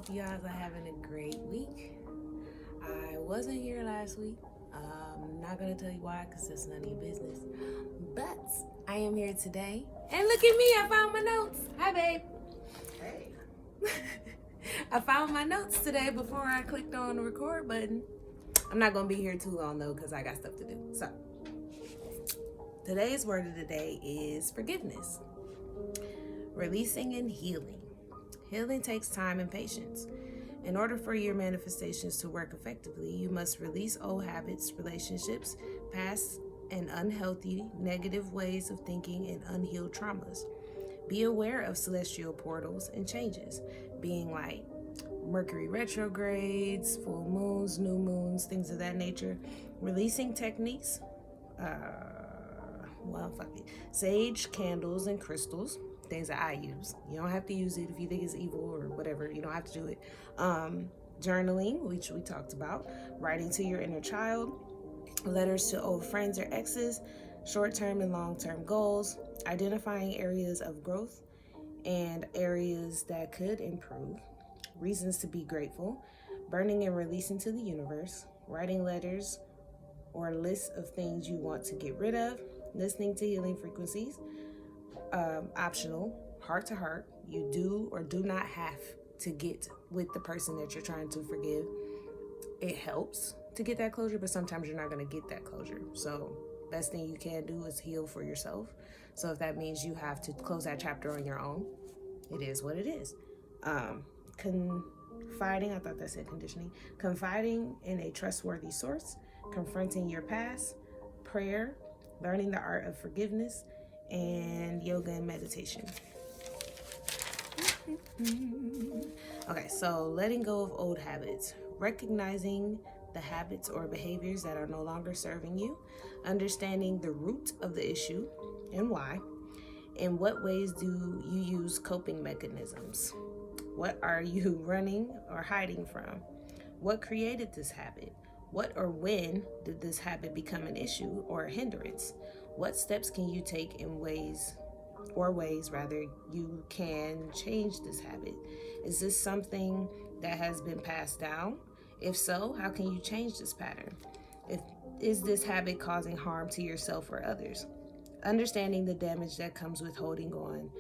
hope you guys are having a great week. I wasn't here last week. I'm not going to tell you why because that's none of your business. But I am here today. And look at me, I found my notes. Hi, babe. Hey. I found my notes today before I clicked on the record button. I'm not going to be here too long though because I got stuff to do. So, today's word of the day is forgiveness. Releasing and healing. Healing takes time and patience. In order for your manifestations to work effectively, you must release old habits, relationships, past and unhealthy, negative ways of thinking, and unhealed traumas. Be aware of celestial portals and changes, being like Mercury retrogrades, full moons, new moons, things of that nature. Releasing techniques, sage, candles, and crystals, things that I use. You don't have to use it if you think it's evil or whatever. You don't have to do it. Journaling, which we talked about, writing to your inner child, letters to old friends or exes, short-term and long-term goals, identifying areas of growth and areas that could improve, reasons to be grateful, burning and releasing to the universe, writing letters or lists of things you want to get rid of, listening to healing frequencies, optional, heart to heart. You do or do not have to get with the person that you're trying to forgive. It helps to get that closure, but sometimes you're not going to get that closure. So best thing you can do is heal for yourself. So if that means you have to close that chapter on your own, it is what it is. Confiding, I thought that said conditioning. Confiding in a trustworthy source, confronting your past, prayer, learning the art of forgiveness, and yoga and meditation. Okay, so letting go of old habits, recognizing the habits or behaviors that are no longer serving you, understanding the root of the issue and why. In what ways do you use coping mechanisms? What are you running or hiding from? What created this habit? What or when did this habit become an issue or a hindrance? What steps can you take in ways you can change this habit? Is this something that has been passed down? If so, how can you change this pattern? Is this habit causing harm to yourself or others? Understanding the damage that comes with holding on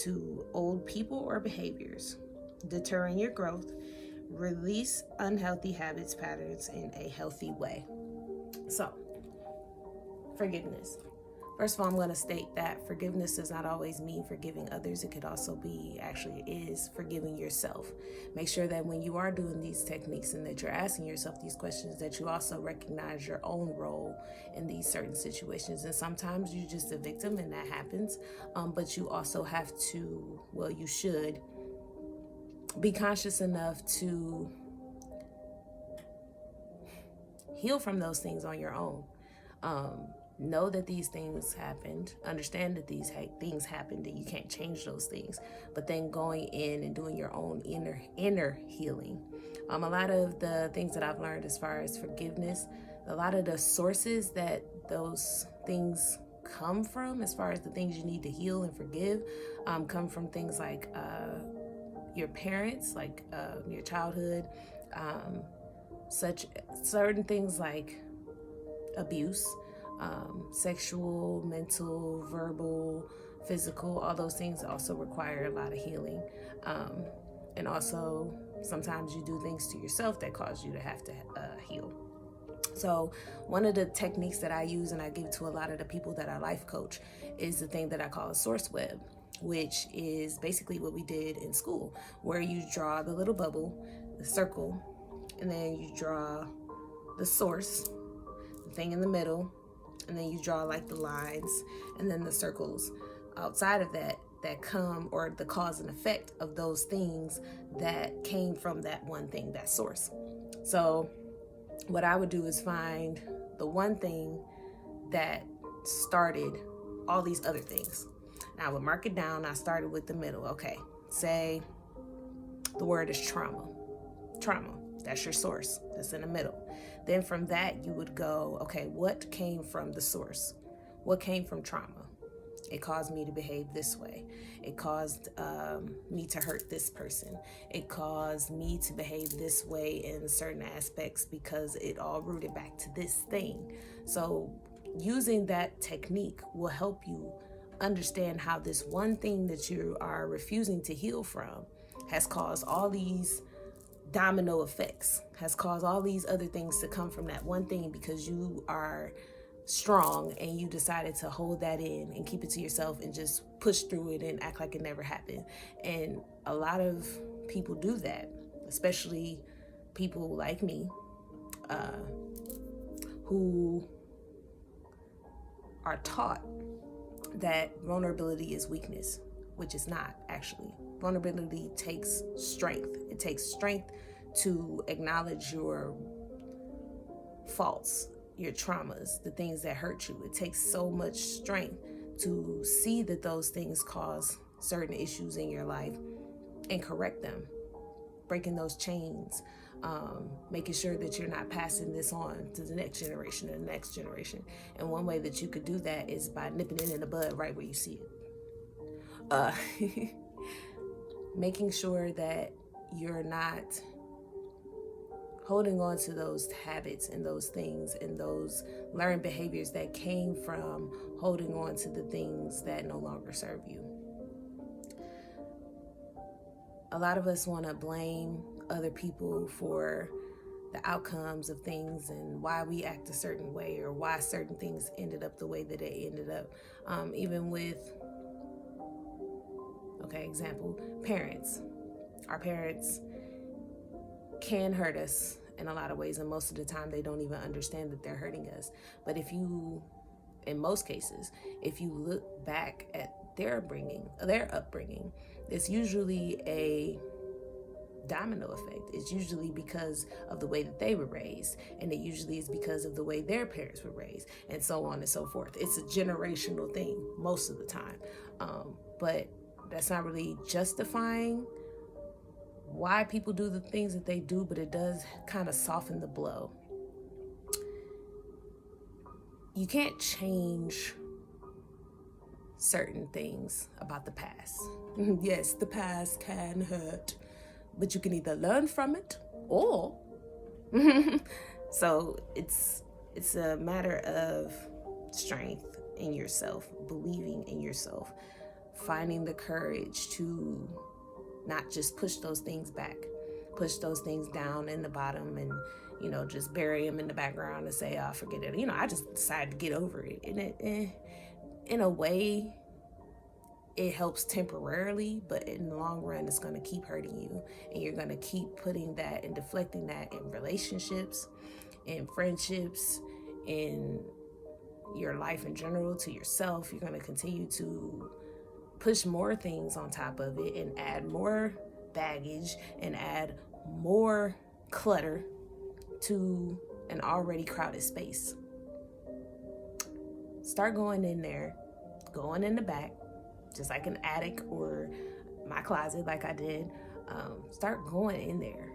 to old people or behaviors, deterring your growth, release unhealthy habits, patterns in a healthy way. So, forgiveness. First of all, I'm going to state that forgiveness does not always mean forgiving others. It could also be, actually is, forgiving yourself. Make sure that when you are doing these techniques and that you're asking yourself these questions, that you also recognize your own role in these certain situations. And sometimes you're just a victim and that happens. But you also have to, you should be conscious enough to heal from those things on your own. Know that these things happened, understand that these things happened, and you can't change those things, but then going in and doing your own inner healing. A lot of the things that I've learned as far as forgiveness, a lot of the sources that those things come from, as far as the things you need to heal and forgive, come from things like your parents, like your childhood, such certain things like abuse, sexual, mental, verbal, physical, all those things also require a lot of healing. And also sometimes you do things to yourself that cause you to have to heal. So one of the techniques that I use and I give to a lot of the people that I life coach is the thing that I call a source web, which is basically what we did in school, where you draw the little bubble, the circle, and then you draw the source, the thing in the middle, and then you draw like the lines and then the circles outside of that come, or the cause and effect of those things that came from that one thing, that source. So what I would do is find the one thing that started all these other things. And I would mark it down. I started with the middle. Okay, say the word is trauma. Trauma, that's your source. That's in the middle. Then from that, you would go, okay, what came from the source? What came from trauma? It caused me to behave this way. It caused me to hurt this person. It caused me to behave this way in certain aspects because it all rooted back to this thing. So using that technique will help you understand how this one thing that you are refusing to heal from has caused all these domino effects, has caused all these other things to come from that one thing because you are strong and you decided to hold that in and keep it to yourself and just push through it and act like it never happened. And a lot of people do that, especially people like me, who are taught that vulnerability is weakness, which is not actually. Vulnerability takes strength. It takes strength to acknowledge your faults, your traumas, the things that hurt you. It takes so much strength to see that those things cause certain issues in your life and correct them, breaking those chains, making sure that you're not passing this on to the next generation and the next generation. And one way that you could do that is by nipping it in the bud right where you see it. Making sure that you're not holding on to those habits and those things and those learned behaviors that came from holding on to the things that no longer serve you. A lot of us want to blame other people for the outcomes of things and why we act a certain way or why certain things ended up the way that it ended up. Even with, example, parents. Our parents can hurt us in a lot of ways, and most of the time they don't even understand that they're hurting us. But in most cases, if you look back at their upbringing, it's usually a domino effect. It's usually because of the way that they were raised, and it usually is because of the way their parents were raised, and so on and so forth. It's a generational thing most of the time, but that's not really justifying why people do the things that they do, but it does kind of soften the blow. You can't change certain things about the past. Yes, the past can hurt, but you can either learn from it or so it's a matter of strength in yourself, believing in yourself, finding the courage to not just push those things back, push those things down in the bottom and, just bury them in the background and say, oh, forget it. I just decided to get over it. And in a way, it helps temporarily, but in the long run, it's going to keep hurting you. And you're going to keep putting that and deflecting that in relationships, in friendships, in your life in general, to yourself. You're going to continue to push more things on top of it and add more baggage and add more clutter to an already crowded space. Start going in there, going in the back, just like an attic or my closet like I did. Start going in there,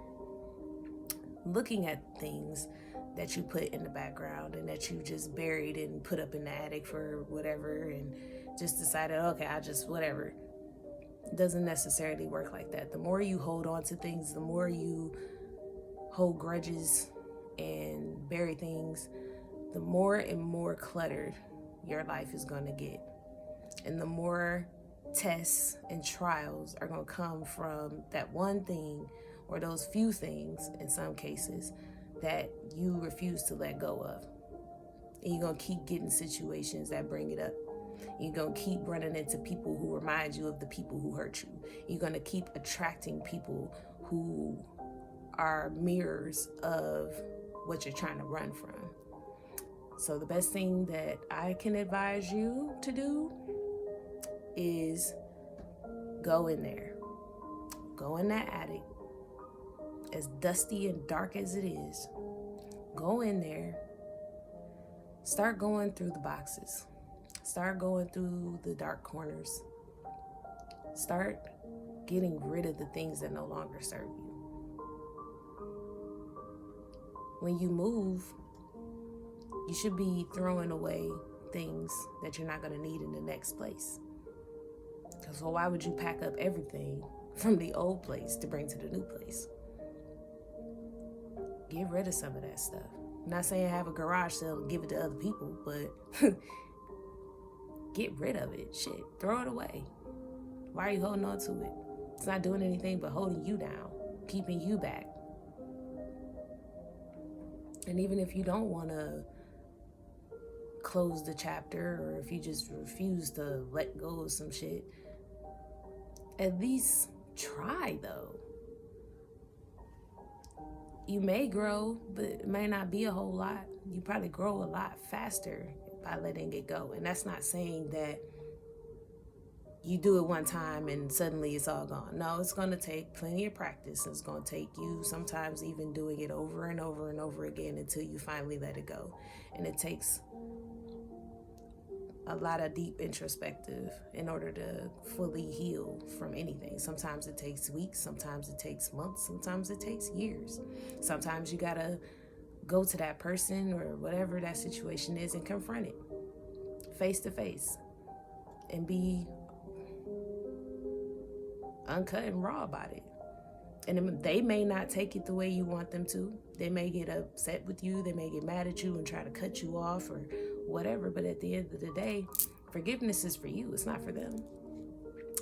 looking at things that you put in the background and that you just buried and put up in the attic for whatever and just decided, okay, I just whatever. It doesn't necessarily work like that. The more you hold on to things, the more you hold grudges and bury things, the more and more cluttered your life is going to get. And the more tests and trials are going to come from that one thing or those few things in some cases that you refuse to let go of. And you're going to keep getting situations that bring it up. You're going to keep running into people who remind you of the people who hurt you. You're going to keep attracting people who are mirrors of what you're trying to run from. So the best thing that I can advise you to do is go in there. Go in that attic, as dusty and dark as it is. Go in there. Start going through the boxes. Start going through the dark corners. Start getting rid of the things that no longer serve you. When you move, you should be throwing away things that you're not going to need in the next place. So why would you pack up everything from the old place to bring to the new place? Get rid of some of that stuff. I'm not saying have a garage sale and give it to other people, but get rid of it. Shit, throw it away. Why are you holding on to it? It's not doing anything but holding you down, keeping you back. And even if you don't want to close the chapter, or if you just refuse to let go of some shit, at least try though. You may grow, but it may not be a whole lot. You probably grow a lot faster by letting it go. And that's not saying that you do it one time and suddenly it's all gone. No, it's going to take plenty of practice. It's going to take you sometimes even doing it over and over and over again until you finally let it go. And it takes a lot of deep introspective in order to fully heal from anything. Sometimes it takes weeks, sometimes it takes months, sometimes it takes years. Sometimes you gotta go to that person or whatever that situation is and confront it face to face and be uncut and raw about it. And they may not take it the way you want them to. They may get upset with you. They may get mad at you and try to cut you off or whatever. But at the end of the day, forgiveness is for you. It's not for them.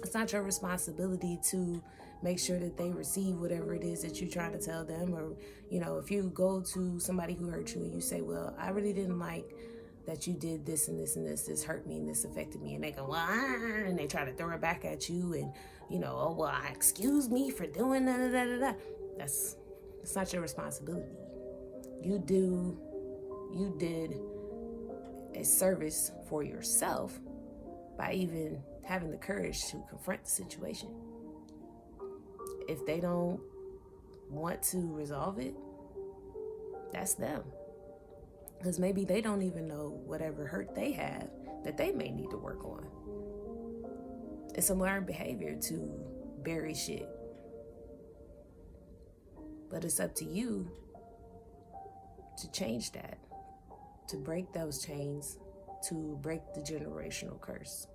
It's not your responsibility to make sure that they receive whatever it is that you're trying to tell them. Or, you know, if you go to somebody who hurt you and you say, well, I really didn't like that you did this and this and this. This hurt me and this affected me. And they go, well, and they try to throw it back at you. And, you know, oh, well, excuse me for doing da da da da da. It's not your responsibility. You did a service for yourself by even having the courage to confront the situation. If they don't want to resolve it, that's them. Because maybe they don't even know whatever hurt they have that they may need to work on. It's a learned behavior to bury shit. But it's up to you to change that, to break those chains, to break the generational curse.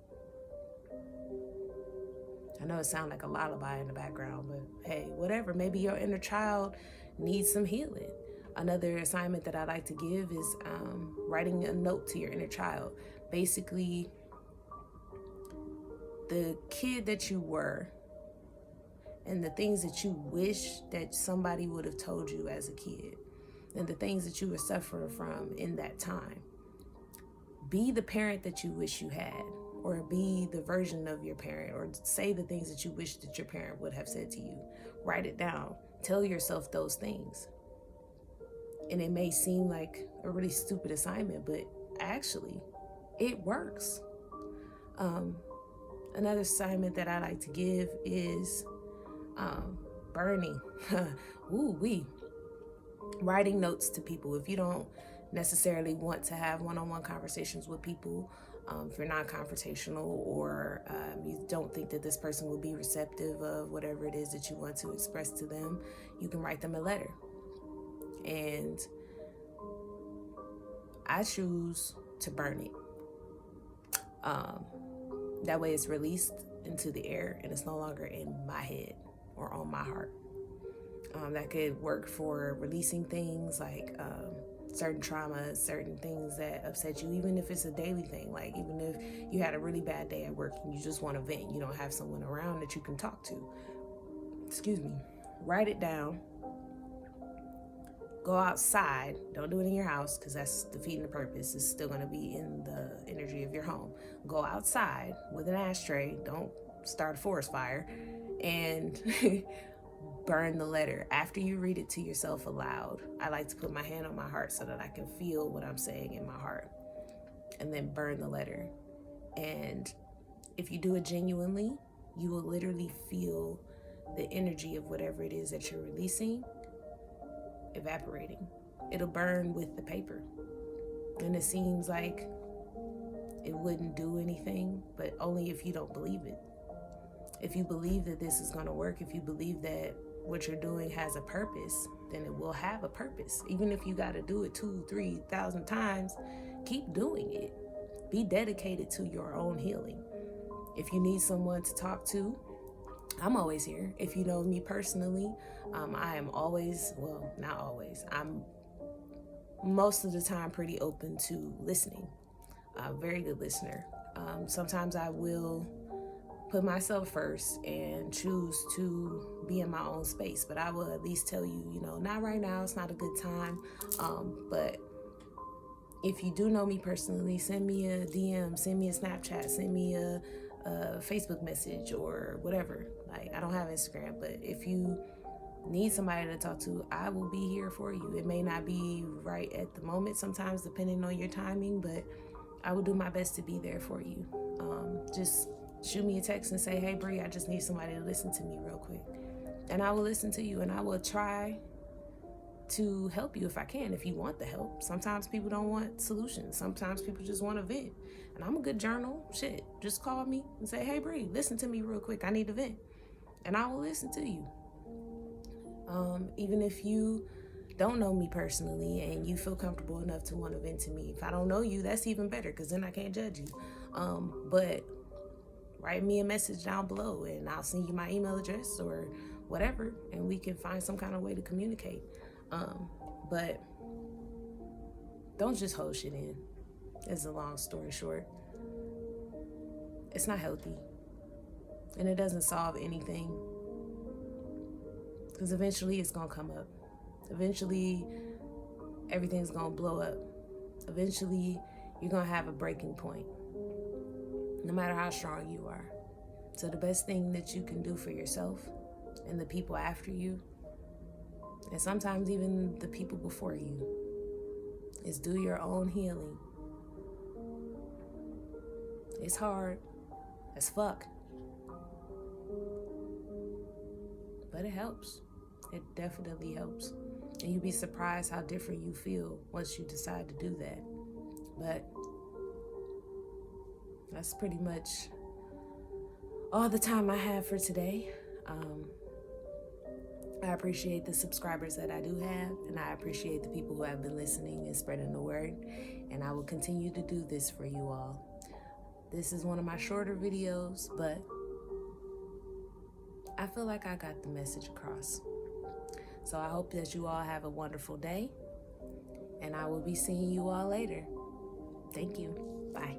I know it sounds like a lullaby in the background, but hey, whatever. Maybe your inner child needs some healing. Another assignment that I like to give is writing a note to your inner child. Basically, the kid that you were and the things that you wish that somebody would have told you as a kid and the things that you were suffering from in that time. Be the parent that you wish you had, or be the version of your parent, or say the things that you wish that your parent would have said to you. Write it down. Tell yourself those things. And it may seem like a really stupid assignment, but actually, it works. Another assignment that I like to give is burning. Writing notes to people. If you don't necessarily want to have one-on-one conversations with people, if you're not confrontational, or you don't think that this person will be receptive of whatever it is that you want to express to them, you can write them a letter. And I choose to burn it. That way it's released into the air and it's no longer in my head or on my heart. That could work for releasing things like certain traumas, certain things that upset you, even if it's a daily thing. Like even if you had a really bad day at work and you just want to vent, you don't have someone around that you can talk to. Write it down. Go outside. Don't do it in your house because that's defeating the purpose. It's still going to be in the energy of your home. Go outside with an ashtray. Don't start a forest fire. And burn the letter. After you read it to yourself aloud, I like to put my hand on my heart so that I can feel what I'm saying in my heart. And then burn the letter. And if you do it genuinely, you will literally feel the energy of whatever it is that you're releasing evaporating. It'll burn with the paper. And it seems like it wouldn't do anything, but only if you don't believe it. If you believe that this is going to work, if you believe that what you're doing has a purpose, then it will have a purpose. Even if you got to do it 2,000-3,000 times, keep doing it. Be dedicated to your own healing. If you need someone to talk to, I'm always here. If you know me personally, I am always, well, not always, I'm most of the time pretty open to listening. Very good listener. Sometimes I will put myself first and choose to be in my own space, but I will at least tell you, not right now, it's not a good time. But if you do know me personally, send me a DM, send me a Snapchat, send me a Facebook message or whatever. Like, I don't have Instagram, but if you need somebody to talk to, I will be here for you. It may not be right at the moment sometimes, depending on your timing, but I will do my best to be there for you. Just shoot me a text and say, hey, Bree, I just need somebody to listen to me real quick. And I will listen to you, and I will try to help you if I can, if you want the help. Sometimes people don't want solutions. Sometimes people just want to vent. And I'm a good journal. Shit, just call me and say, hey, Bree, listen to me real quick. I need to vent. And I will listen to you. Even if you don't know me personally and you feel comfortable enough to want to vent to me, if I don't know you, that's even better, because then I can't judge you. But write me a message down below and I'll send you my email address or whatever, and we can find some kind of way to communicate. But don't just hold shit in. It's a long story short. It's not healthy. And it doesn't solve anything. Because eventually it's going to come up. Eventually everything's going to blow up. Eventually you're going to have a breaking point. No matter how strong you are. So the best thing that you can do for yourself and the people after you, and sometimes even the people before you, is do your own healing. It's hard as fuck, but it helps. It definitely helps. And you'd be surprised how different you feel once you decide to do that. But that's pretty much all the time I have for today. I appreciate the subscribers that I do have, and I appreciate the people who have been listening and spreading the word, and I will continue to do this for you all. This is one of my shorter videos, but I feel like I got the message across. So I hope that you all have a wonderful day, and I will be seeing you all later. Thank you. Bye.